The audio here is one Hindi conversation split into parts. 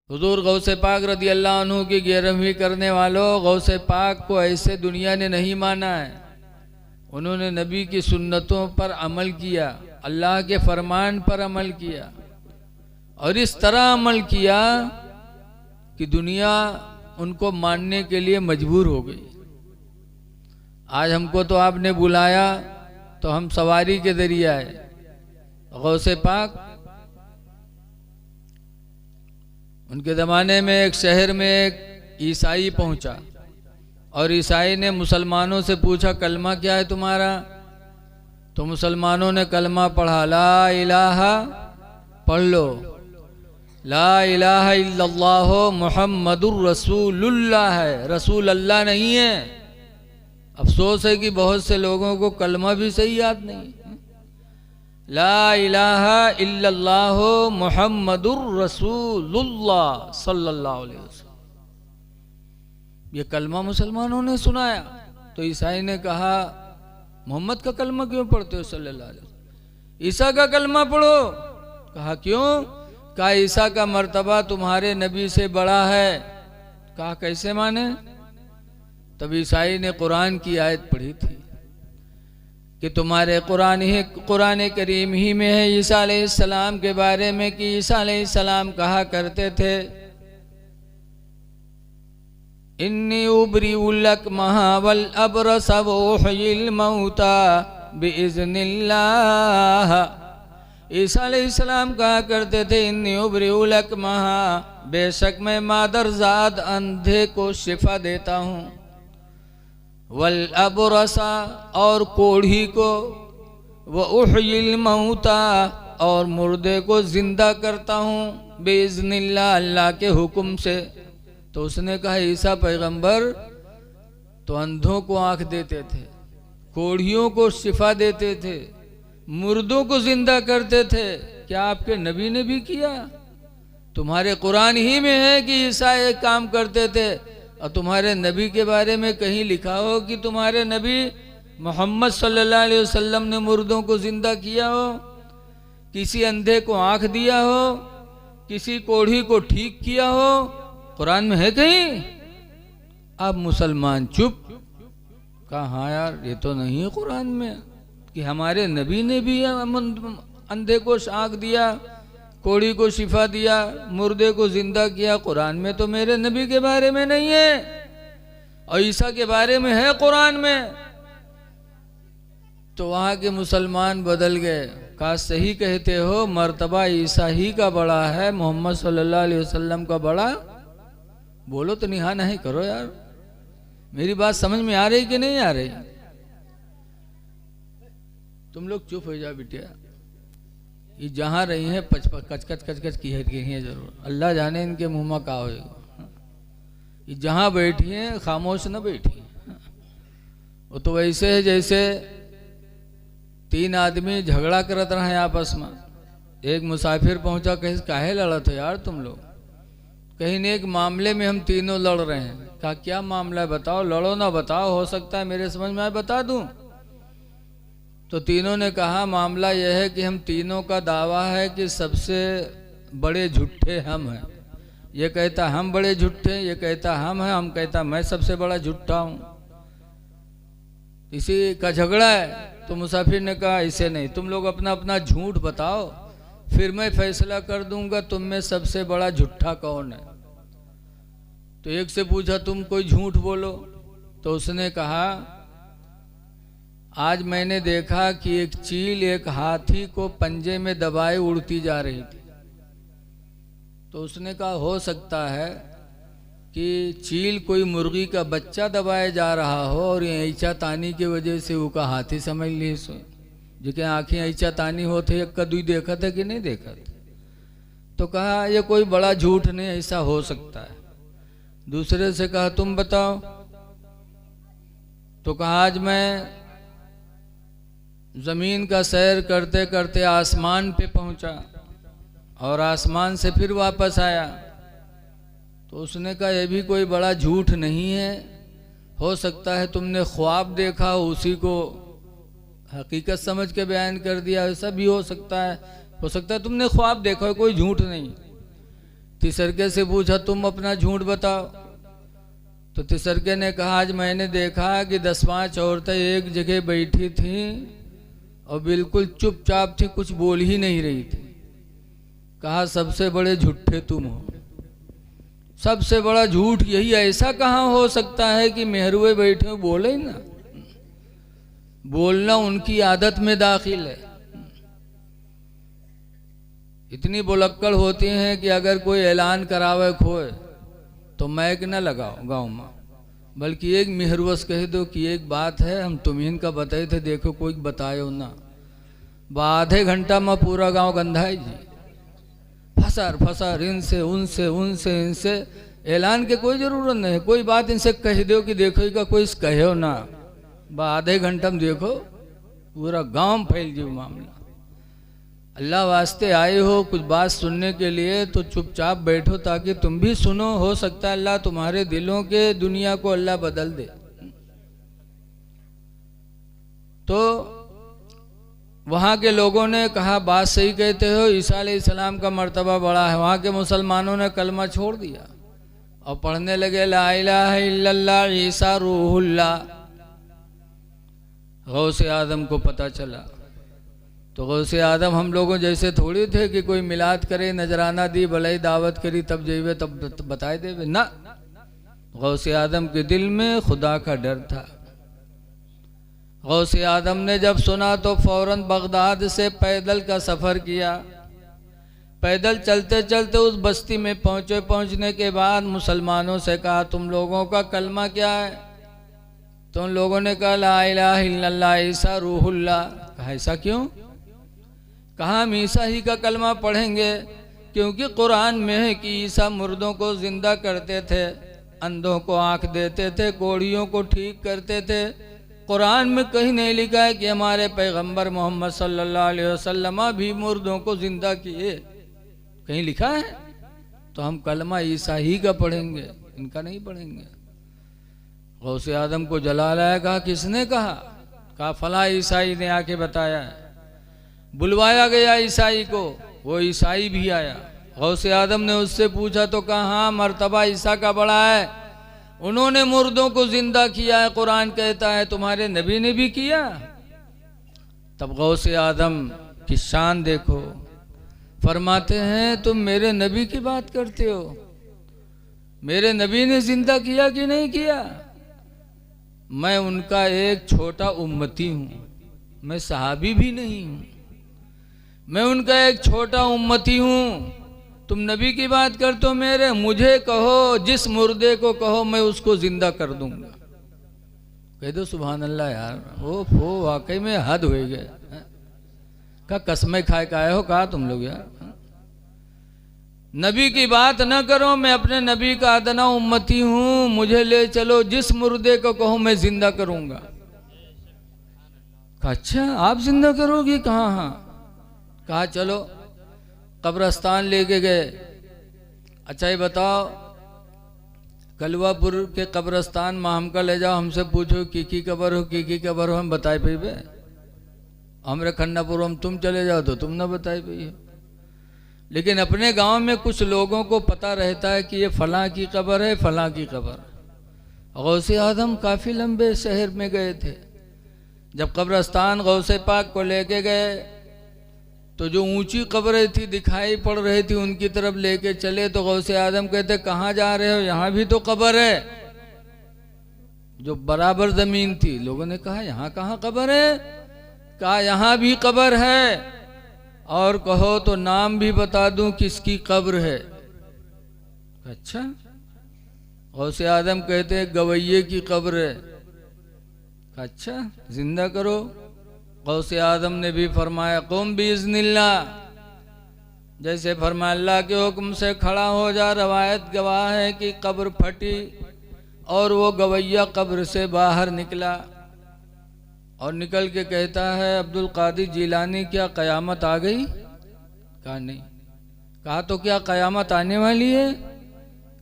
हुजूर गौसे पाक रदी अल्लाह अन्हु की 11वीं करने वालों, गौसे पाक को ऐसे दुनिया ने नहीं माना है। उन्होंने नबी की सुन्नतों पर अमल किया, अल्लाह के फरमान पर अमल किया और इस तरह अमल किया कि दुनिया उनको मानने के लिए मजबूर हो गई। आज हमको तो आपने बुलाया तो हम सवारी के जरिए आए। गौसे पाक उनके ज़माने में एक शहर में एक ईसाई पहुंचा और ईसाई ने मुसलमानों से पूछा कलमा क्या है तुम्हारा। तो मुसलमानों ने कलमा पढ़ा, ला इलाहा पढ़ लो, ला इलाहा इल्लल्लाह मुहम्मदुर रसूलुल्लाह है, रसूल अल्लाह नहीं है। अफसोस है कि बहुत से लोगों को कलमा भी सही याद नहीं। ला इलाहा इल्लल्लाह मुहम्मदुर रसूलुल्लाह सल्लल्लाहु अलैहि वसल्लम, ये कलमा मुसलमानों ने सुनाया। तो ईसाई ने कहा मोहम्मद का कलमा क्यों पढ़ते हो सल्लल्लाहु अलैहि वसल्लम, ईसा का कलमा पढ़ो। कहा क्यों? कहा ईसा का मर्तबा तुम्हारे नबी से बड़ा है। कहा कैसे माने? तब ईसाई ने कुरान की आयत पढ़ी थी कि तुम्हारे कुरान करीम ही में है ईसा अलैहिस्सलाम के बारे में कि ईसा अलैहिस्सलाम कहा करते थे इन्नी उबरीउलक महावल अबरस वोहिल मौता बिइज़्निल्लाह। ईसा अलैहिस्सलाम कहा करते थे इन्नी उबरीउलक महा, बेशक मैं मादरजाद अंधे को शिफा देता हूँ, वल अबरसा और कोढ़ी को, व उहयिल मौता और मुर्दे को जिंदा करता हूँ, बिइज़्निल्लाह अल्लाह के हुक्म से। तो उसने कहा ईसा पैगंबर तो अंधों को आंख देते थे, कोढ़ियों को शिफा देते थे, मुर्दों को जिंदा करते थे, क्या आपके नबी ने भी किया? तुम्हारे कुरान ही में है कि ईसा एक काम करते थे और तुम्हारे नबी के बारे में कहीं लिखा हो कि तुम्हारे नबी मोहम्मद सल्लल्लाहु अलैहि वसल्लम ने मुर्दों को जिंदा किया हो, किसी अंधे को आंख दिया हो, किसी कोढ़ी को ठीक किया हो? कुरान में है कहीं? अब मुसलमान चुप। कहा हाँ यार ये तो नहीं है कुरान में कि हमारे नबी ने भी अंधे को आंख दिया, कोढ़ी को शिफा दिया, मुर्दे को जिंदा किया। कुरान में तो मेरे नबी के बारे में नहीं है और ईसा के बारे में है कुरान में। तो वहाँ के मुसलमान बदल गए, कहा सही कहते हो, मर्तबा ईसा ही का बड़ा है, मोहम्मद सल्लल्लाहु अलैहि वसल्लम का बड़ा। बोलो तो निहा नहीं करो यार, मेरी बात समझ में आ रही कि नहीं आ रही? तुम लोग चुप हो जाओ बिटिया, ये जहाँ रही हैं कच की है जरूर, अल्लाह जाने इनके मुंह में का होगा। ये जहाँ बैठी हैं खामोश न बैठी, वो तो वैसे है जैसे तीन आदमी झगड़ा करत रहे आपस में। एक मुसाफिर पहुंचा, कहीं काहे लड़त हो यार तुम लोग? कहीं एक मामले में हम तीनों लड़ रहे हैं। कहा क्या मामला है बताओ? लड़ो ना बताओ, हो सकता है मेरे समझ में आए बता दूं। तो तीनों ने कहा मामला यह है कि हम तीनों का दावा है कि सबसे बड़े झूठे हम हैं। ये कहता हम बड़े झूठे, ये कहता हम कहता मैं सबसे बड़ा झूठा हूँ। इसी का झगड़ा है। तो मुसाफिर ने कहा इसे नहीं, तुम लोग अपना अपना झूठ बताओ, फिर मैं फैसला कर दूंगा तुम में सबसे बड़ा झूठा कौन है। तो एक से पूछा तुम कोई झूठ बोलो। तो उसने कहा आज मैंने देखा कि एक चील एक हाथी को पंजे में दबाए उड़ती जा रही थी। तो उसने कहा हो सकता है कि चील कोई मुर्गी का बच्चा दबाए जा रहा हो और ये ऐचा तानी की वजह से उसका हाथी समझ ली सो, जो कि आँखें ऐचा तानी होते एक कदू देखा था कि नहीं देखा था। तो कहा ये कोई बड़ा झूठ नहीं, ऐसा हो सकता है। दूसरे से कहा तुम बताओ। तो कहा आज मैं जमीन का सैर करते करते आसमान पे पहुंचा और आसमान से फिर वापस आया। तो उसने कहा यह भी कोई बड़ा झूठ नहीं है, हो सकता है तुमने ख्वाब देखा हो, उसी को हकीकत समझ के बयान कर दिया, ऐसा भी हो सकता है तुमने ख्वाब देखा हो, कोई झूठ नहीं। तिसरके से पूछा तुम अपना झूठ बताओ। तो तिसरके ने कहा आज मैंने देखा कि 10-5 औरतें एक जगह बैठी थीं और बिल्कुल चुपचाप थी, कुछ बोल ही नहीं रही थी। कहा सबसे बड़े झूठे तुम हो, सबसे बड़ा झूठ यही। ऐसा कहाँ हो सकता है कि मेहरुए बैठे हो बोले ही ना। बोलना उनकी आदत में दाखिल है। इतनी बुलक्कड़ होती हैं कि अगर कोई ऐलान करावे खोए तो मैक न लगाओ गांव में, बल्कि एक मेहरवस कह दो कि एक बात है हम तुम्हें का बताए थे, देखो कोई बतायो ना। आधे घंटा में पूरा गांव गंधाई जी, फसार फसार इनसे उनसे उनसे इनसे। ऐलान के कोई जरूरत नहीं है, कोई बात इनसे कह दो कि देखो का कोई कहो ना। आधे घंटा में देखो पूरा गांव फैल जी मामला। अल्लाह वास्ते आए हो कुछ बात सुनने के लिए तो चुपचाप बैठो ताकि तुम भी सुनो। हो सकता है अल्लाह तुम्हारे दिलों के दुनिया को अल्लाह बदल दे। तो वहाँ के लोगों ने कहा बात सही कहते हो, ईसा अलैहिस्सलाम का मर्तबा बड़ा है। वहाँ के मुसलमानों ने कलमा छोड़ दिया और पढ़ने लगे ला इलाहा इल्लल्लाह ईसा रूहुल्लाह। गौसे आदम को पता चला तो गौसे आदम हम लोगों जैसे थोड़ी थे कि कोई मिलाद करे, नजराना दी, भलाई दावत करी तब जेबे तब बताए देवे ना। गौसे आदम के दिल में खुदा का डर था। गौसे आदम ने जब सुना तो फौरन बगदाद से पैदल का सफ़र किया। पैदल चलते चलते उस बस्ती में पहुँचे। पहुँचने के बाद मुसलमानों से कहा तुम लोगों का कलमा क्या है? तो उन लोगों ने कहा ला इलाहा इल्लल्लाह ईसा रूहुल्लाह। कहा ऐसा क्यों? कहा हम ईसा ही का कलमा पढ़ेंगे क्योंकि कुरान में है कि ईसा मुर्दों को जिंदा करते थे, अंधों को आंख देते थे, कोढ़ियों को ठीक करते थे। कुरान में कहीं नहीं लिखा है कि हमारे पैगंबर मोहम्मद सल्लल्लाहु अलैहि वसल्लम भी मुर्दों को जिंदा किए। कहीं लिखा है? तो हम कलमा ईसा ही का पढ़ेंगे, इनका नहीं पढ़ेंगे। गौसे आदम को जला लाया। कहा किसने कहा? कहा फला ईसाई ने आके बताया है। बुलवाया गया ईसाई को, वो ईसाई भी आया। गौसे आदम ने उससे पूछा तो कहा हाँ मर्तबा ईसा का बड़ा है, उन्होंने मुर्दों को जिंदा किया है, कुरान कहता है। तुम्हारे नबी ने भी किया। तब गौसे आदम की शान देखो, फरमाते हैं तुम मेरे नबी की बात करते हो? मेरे नबी ने जिंदा किया कि नहीं किया? मैं उनका एक छोटा उम्मती हूँ, मैं सहाबी भी नहीं हूँ, मैं उनका एक छोटा उम्मती हूँ। तुम नबी की बात करते हो मेरे? मुझे कहो, जिस मुर्दे को कहो मैं उसको जिंदा कर दूंगा। कह दो सुभान अल्लाह यार। वो वाकई में हद हो गए। का कसमें खाए का हो कहा तुम लोग यार। नबी की बात न करो, मैं अपने नबी का अदना उम्मती हूँ, मुझे ले चलो, जिस मुर्दे को कहो मैं जिंदा करूंगा। कहा अच्छा आप जिंदा करोगी? कहाँ? हाँ। कहा चलो कब्रस्तान लेके गए। अच्छा ये बताओ कलवापुर के कब्रस्तान में हमका ले जाओ, हमसे पूछो की कबर हो, की कबर हो, हम बताए पे। हमरे खन्नापुर हम तुम चले जाओ तो तुम ना बताए पे। लेकिन अपने गांव में कुछ लोगों को पता रहता है कि ये फलां की कबर है, फलां की कबर। गौसे आदम काफ़ी लंबे शहर में गए थे। जब कब्रस्तान गौसे पाक को लेके गए तो जो ऊंची कब्रें थी दिखाई पड़ रही थी, उनकी तरफ लेके चले तो गौसे आदम कहते कहाँ जा रहे हो? यहाँ भी तो कब्र है। जो बराबर जमीन थी, लोगों ने कहा यहाँ कहाँ कब्र है? कहा यहाँ भी कब्र है, और कहो तो नाम भी बता दूं किसकी कब्र है। अच्छा। गौसे आदम कहते हैं गवैये की कब्र है। अच्छा जिंदा करो। गौसे आदम ने भी फरमाया कुम बिइज़्निल्लाह, जैसे फरमाया अल्लाह के हुक्म से खड़ा हो जा। रवायत गवाह है कि कब्र फटी और वो गवैया कब्र से बाहर निकला और निकल के कहता है अब्दुल कादिर जिलानी क्या कयामत आ गई? कहा नहीं। कहा तो क्या कयामत आने वाली है?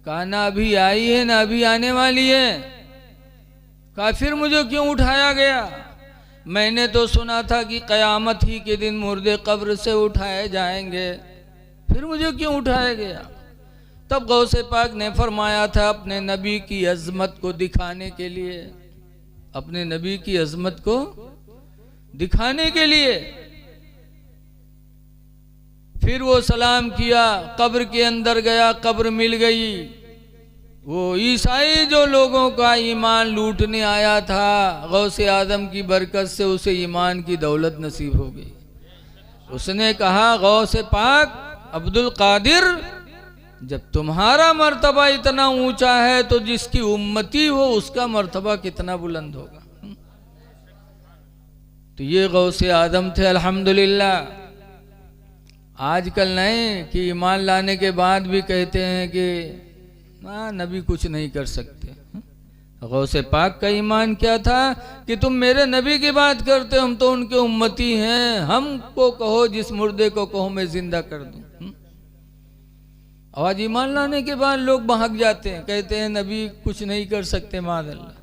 कहा ना अभी आई है ना अभी आने वाली है। कहा फिर मुझे क्यों उठाया गया? मैंने तो सुना था कि कयामत ही के दिन मुर्दे कब्र से उठाए जाएंगे, फिर मुझे क्यों उठाया गया? तब गौसे पाक ने फरमाया था अपने नबी की अजमत को दिखाने के लिए, अपने नबी की अजमत को दिखाने के लिए फिर वो सलाम किया, कब्र के अंदर गया, कब्र मिल गई। वो ईसाई जो लोगों का ईमान लूटने आया था, गौसे आदम की बरकत से उसे ईमान की दौलत नसीब हो गई। उसने कहा, गौसे पाक अब्दुल कादिर, जब तुम्हारा मर्तबा इतना ऊंचा है तो जिसकी उम्मती हो उसका मर्तबा कितना बुलंद होगा। तो ये गौसे आदम थे अल्हम्दुलिल्लाह। आजकल नहीं कि ईमान लाने के बाद भी कहते हैं कि ना नबी कुछ नहीं कर सकते। गौसे पाक का ईमान क्या था कि तुम मेरे नबी की बात करते हो, हम तो उनके उम्मती हैं, हमको कहो, जिस मुर्दे को कहो मैं जिंदा कर दूं। आज ईमान लाने के बाद लोग भाग जाते हैं, कहते हैं नबी कुछ नहीं कर सकते मादअल्लाह।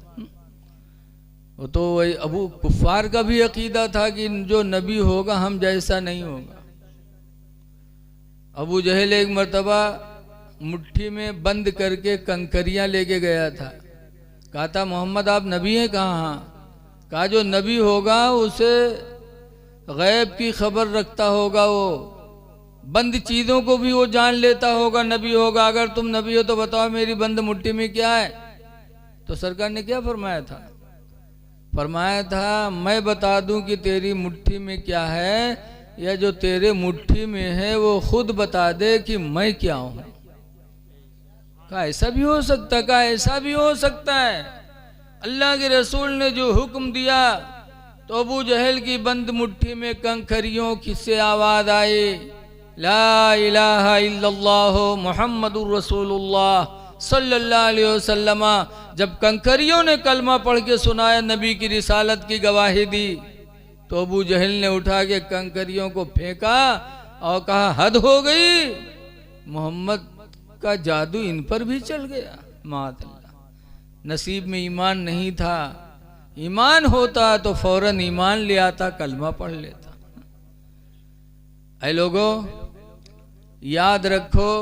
वो तो वही अबू कुफार का भी अकीदा था कि जो नबी होगा हम जैसा नहीं होगा। अबू जहल एक मर्तबा मुट्ठी में बंद करके कंकरियां लेके गया था। कहा था मोहम्मद आप नबी हैं? कहा हाँ। कहा जो नबी होगा उसे गैब की खबर रखता होगा, वो बंद चीज़ों को भी वो जान लेता होगा, नबी होगा। अगर तुम नबी हो तो बताओ मेरी बंद मुट्ठी में क्या है? तो सरकार ने क्या फरमाया था? फरमाया था मैं बता दूं कि तेरी मुट्ठी में क्या है, या जो तेरे मुट्ठी में है वो खुद बता दे कि मैं क्या हूं। कहा ऐसा भी हो सकता है? कहा ऐसा भी हो सकता है। अल्लाह के रसूल ने जो हुक्म दिया तो अबू जहल की बंद मुट्ठी में कंकरियों की से आवाज आई, ला इलाहा इल्लल्लाह मुहम्मदुर रसूलुल्लाह सल्लल्लाहु अलैहि वसल्लम। जब कंकरियों ने कलमा पढ़ के सुनाया, नबी की रिसालत की गवाही दी, तो अबू जहल ने उठा के कंकरियों को फेंका और कहा हद हो गई, मोहम्मद का जादू इन पर भी चल गया। मातल्लाह, नसीब में ईमान नहीं था। ईमान होता तो फौरन ईमान ले आता, कलमा पढ़ लेता। ऐ लोगों, याद रखो,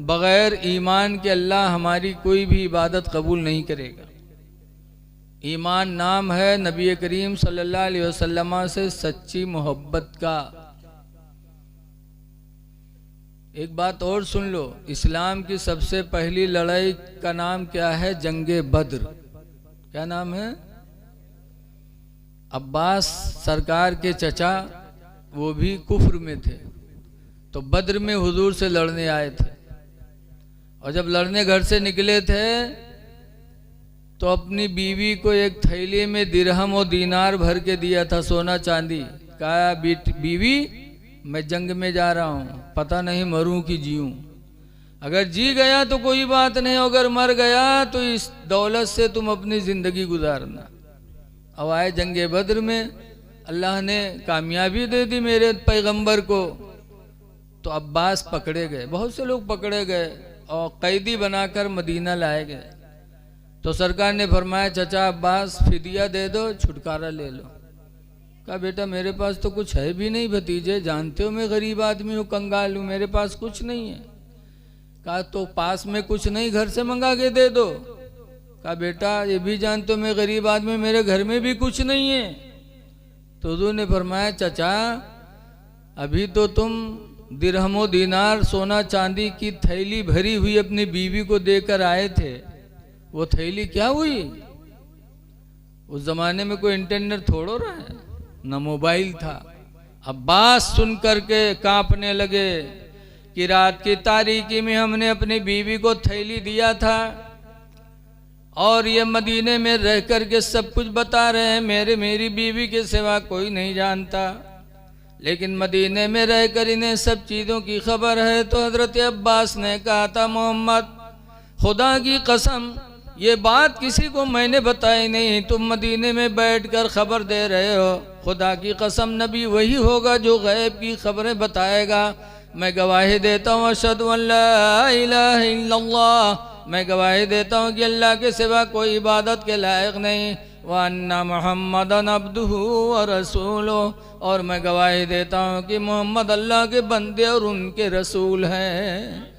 बगैर ईमान के अल्लाह हमारी कोई भी इबादत कबूल नहीं करेगा। ईमान नाम है नबी करीम सल्लल्लाहु अलैहि वसल्लम से सच्ची मोहब्बत का। एक बात और सुन लो, इस्लाम की सबसे पहली लड़ाई का नाम क्या है? जंगे बद्र। क्या नाम है? अब्बास सरकार के चचा, वो भी कुफ्र में थे, तो बद्र में हुजूर से लड़ने आए थे। और जब लड़ने घर से निकले थे तो अपनी बीवी को एक थैली में दिरहम और दीनार भर के दिया था, सोना चांदी। कहा बीवी मैं जंग में जा रहा हूँ, पता नहीं मरूं कि जीऊं। अगर जी गया तो कोई बात नहीं, अगर मर गया तो इस दौलत से तुम अपनी ज़िंदगी गुजारना। अब आए जंगे बद्र में, अल्लाह ने कामयाबी दे दी मेरे पैगंबर को। तो अब्बास पकड़े गए, बहुत से लोग पकड़े गए और कैदी बनाकर मदीना लाए गए। तो सरकार ने फरमाया चचा अब्बास फिदिया दे दो, छुटकारा ले लो। कहा बेटा मेरे पास तो कुछ है भी नहीं भतीजे, जानते हो मैं गरीब आदमी हूँ, कंगाल हूँ, मेरे पास कुछ नहीं है। कहा तो पास में कुछ नहीं, घर से मंगा के दे दो। कहा बेटा ये भी जानते हो मैं गरीब आदमी, मेरे घर में भी कुछ नहीं है। तो हुजूर ने फरमाया चचा अभी तो तुम दिरहमो दीनार सोना चांदी की थैली भरी हुई अपनी बीवी को देकर आए थे, वो थैली क्या हुई? उस जमाने में कोई इंटरनेट थोड़ो रहा है, न मोबाइल था। अब्बास सुन करके कांपने लगे कि रात की तारीकी में हमने अपनी बीवी को थैली दिया था और ये मदीने में रह कर के सब कुछ बता रहे हैं, मेरी बीवी के सिवा कोई नहीं जानता, लेकिन मदीने में रहकर इन्हें सब चीज़ों की खबर है। तो हजरत अब्बास ने कहा था मोहम्मद खुदा की कसम ये बात किसी को मैंने बताई नहीं, तुम मदीने में बैठकर खबर दे रहे हो। खुदा की कसम नबी वही होगा जो गैब की खबरें बताएगा। मैं गवाही देता हूँ अशहदु अल्ला इलाहा इल्लल्लाह, मैं गवाही देता हूँ कि अल्लाह के सिवा कोई इबादत के लायक नहीं, व अन्ना मुहम्मदन अब्दुहु व रसूलुहु, और मैं गवाही देता हूँ कि मोहम्मद अल्लाह के बंदे और उनके रसूल हैं।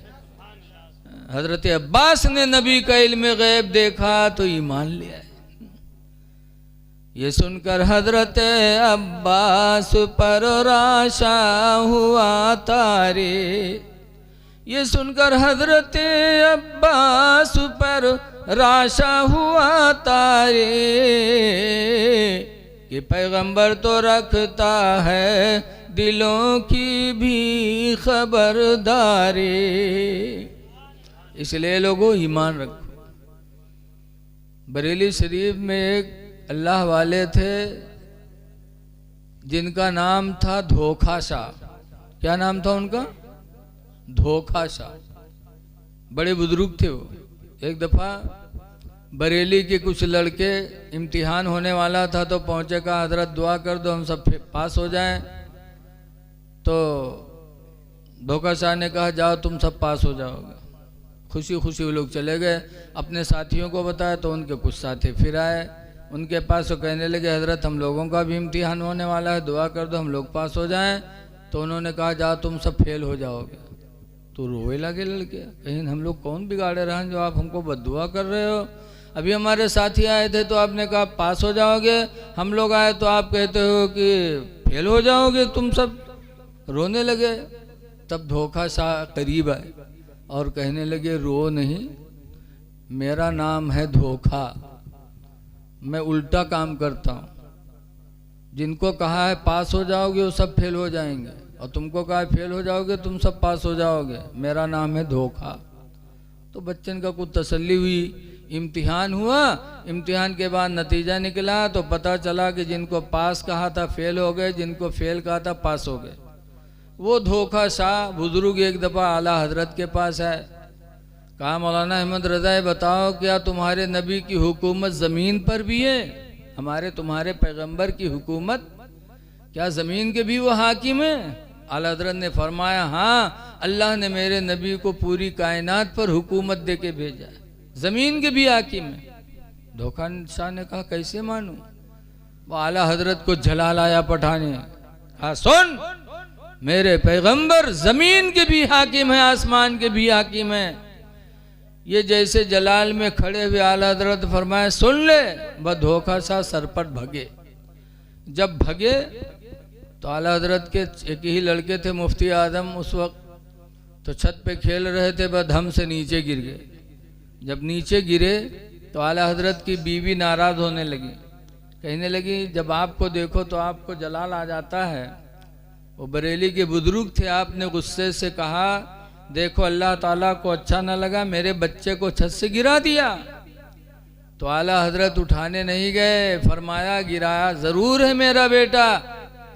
हजरत अब्बास ने नबी का इल्म गैब देखा तो ईमान ले आए। ये सुनकर हजरत अब्बास पर राशा हुआ तारे, ये सुनकर हजरत अब्बास पर राशा हुआ तारे, कि पैगंबर तो रखता है दिलों की भी खबरदारी। इसलिए लोगों ईमान रखो। बरेली शरीफ में एक अल्लाह वाले थे जिनका नाम था धोखा शाह। क्या नाम था उनका? धोखा शाह। बड़े बुजुर्ग थे वो। एक दफा बरेली के कुछ लड़के, इम्तिहान होने वाला था तो पहुंचे, कहा हजरत दुआ कर दो हम सब पास हो जाएं। तो धोखा शाह ने कहा जाओ तुम सब पास हो जाओगे। खुशी खुशी वो लोग चले गए। अपने साथियों को बताया तो उनके कुछ साथी फिर आए उनके पास, तो कहने लगे हजरत हम लोगों का भी इम्तिहान होने वाला है, दुआ कर दो हम लोग पास हो जाएं। तो उन्होंने कहा जाओ तुम सब फेल हो जाओगे। तो रोए लगे लड़के, कहीं हम लोग कौन बिगाड़े रहे हैं जो आप हमको बद्दुआ कर रहे हो। अभी हमारे साथी आए थे तो आपने कहा पास हो जाओगे, हम लोग आए तो आप कहते हो कि फेल हो जाओगे। तुम सब रोने लगे। तब धोखा शाह करीब आए और कहने लगे रो नहीं, मेरा नाम है धोखा, मैं उल्टा काम करता हूँ। जिनको कहा है पास हो जाओगे वो सब फेल हो जाएंगे, और तुमको कहा है फेल हो जाओगे तुम सब पास हो जाओगे। मेरा नाम है धोखा। तो बच्चन का कुछ तसल्ली हुई। इम्तिहान हुआ, इम्तिहान के बाद नतीजा निकला तो पता चला कि जिनको पास कहा था फेल हो गए, जिनको फेल कहा था पास हो गए। वो धोखा शाह बुजुर्ग एक दफ़ा आला हजरत के पास आए। कहा मौलाना अहमद रज़ा बताओ क्या तुम्हारे नबी की हुकूमत ज़मीन पर भी है? हमारे तुम्हारे पैगंबर की हुकूमत क्या ज़मीन के भी वो हाकिम है? आला हजरत ने फरमाया हाँ, अल्लाह ने मेरे नबी को पूरी कायनात पर हुकूमत दे के भेजा है, ज़मीन के भी हाकिम है। धोखा शाह ने कहा कैसे मानूं? वो आला हजरत को झला लाया पठाने। कहा सुन, मेरे पैगंबर ज़मीन के भी हाकिम है, आसमान के भी हाकिम है। ये जैसे जलाल में खड़े हुए आला हजरत फरमाए सुन ले। वह धोखा शाह सरपट भगे। जब भगे तो आला हजरत के एक ही लड़के थे मुफ्ती आजम उस वक्त, तो छत पे खेल रहे थे, वह धम से नीचे गिर गए। जब नीचे गिरे तो आला हजरत की बीवी नाराज होने लगी, कहने लगी जब आपको देखो तो आपको जलाल आ जाता है। वो बरेली के बुजुर्ग थे, आपने गुस्से से कहा देखो अल्लाह ताला को अच्छा न लगा मेरे बच्चे को छत से गिरा दिया। तो आला हजरत उठाने नहीं गए, फरमाया गिराया जरूर है मेरा बेटा,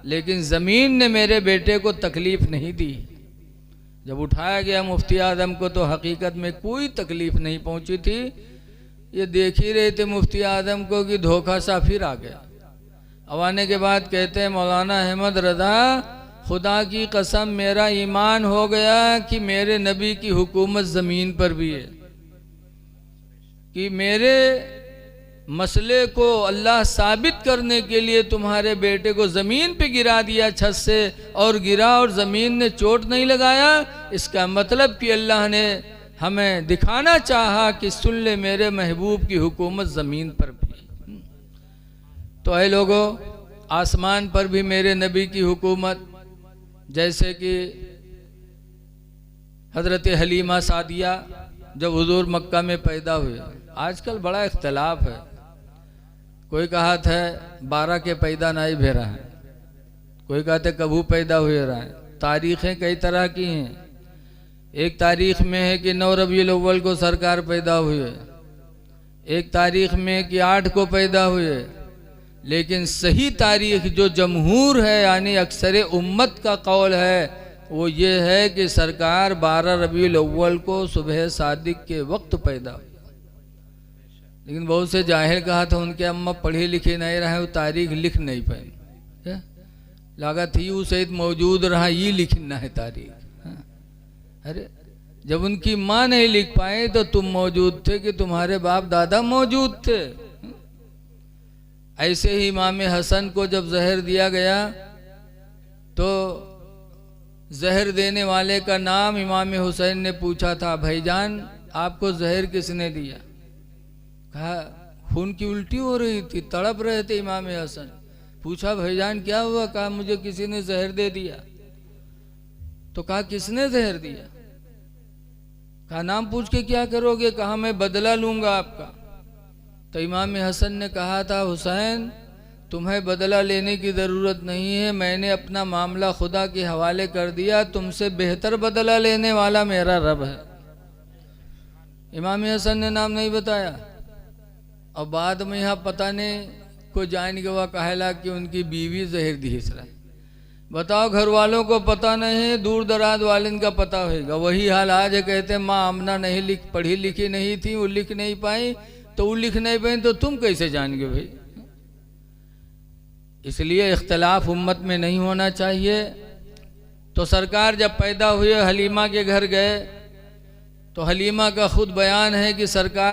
लेकिन ज़मीन ने मेरे बेटे को तकलीफ नहीं दी। जब उठाया गया मुफ्ती आजम को तो हकीकत में कोई तकलीफ नहीं पहुंची थी। ये देख ही रहे थे मुफ्ती आजम को कि धोखा सा फिर आ गया। अब आने के बाद कहते हैं मौलाना अहमद रज़ा खुदा की कसम मेरा ईमान हो गया कि मेरे नबी की हुकूमत ज़मीन पर भी है, कि मेरे मसले को अल्लाह साबित करने के लिए तुम्हारे बेटे को ज़मीन पे गिरा दिया छत से, और गिरा और ज़मीन ने चोट नहीं लगाया। इसका मतलब कि अल्लाह ने हमें दिखाना चाहा कि सुन ले मेरे महबूब की हुकूमत ज़मीन पर भी। तो ऐ लोगों, आसमान पर भी मेरे नबी की हुकूमत, जैसे कि हज़रत हलीमा सादिया जब हुजूर मक्का में पैदा हुए। आजकल बड़ा इख्तलाफ है, कोई कहा था 12 के पैदा नहीं भे रहा है, कोई कहते कबू पैदा हुए रहा है। तारीखें कई तरह की हैं। एक तारीख में है कि 9 रबीउल अव्वल को सरकार पैदा हुए, एक तारीख में कि 8 को पैदा हुए, लेकिन सही तारीख जो जमहूर है यानी अक्सर उम्मत का कौल है वो ये है कि सरकार 12 रबीउल अव्वल को सुबह सादिक के वक्त पैदा हुई। लेकिन बहुत से जाहिल कहा था उनके अम्मा पढ़े लिखे नहीं रहे, वो तारीख लिख नहीं पाए। लागत ही वो सहित मौजूद रहा, ये लिखना है तारीख। अरे जब उनकी माँ नहीं लिख पाए तो तुम मौजूद थे कि तुम्हारे बाप दादा मौजूद थे। ऐसे ही इमाम हसन को जब जहर दिया गया तो जहर देने वाले का नाम इमाम हुसैन ने पूछा था, भाईजान आपको जहर किसने दिया? कहा खून की उल्टी हो रही थी, तड़प रहे थे इमाम हसन। पूछा भाईजान क्या हुआ? कहा मुझे किसी ने जहर दे दिया। तो कहा किसने जहर दिया? कहा नाम पूछ के क्या करोगे? कहा मैं बदला लूंगा आपका। तो इमाम हसन ने कहा था हुसैन तुम्हें बदला लेने की ज़रूरत नहीं है, मैंने अपना मामला खुदा के हवाले कर दिया, तुमसे बेहतर बदला लेने वाला मेरा रब है। इमाम हसन ने नाम नहीं बताया। और बाद में यहाँ पता नहीं को जान गवा कहला कि उनकी बीवी जहर धीस रहा है। बताओ घर वालों को पता नहीं, दूर दराज वाले का पता होगा। वही हाल आज है। कहते हैं माँ आमना नहीं पढ़ी लिखी नहीं थी, वो लिख नहीं पाई, तो वो लिख नहीं पाई तो तुम कैसे जान गए भाई? इसलिए इख्तलाफ उम्मत में नहीं होना चाहिए। तो सरकार जब पैदा हुए हलीमा के घर गए तो हलीमा का खुद बयान है कि सरकार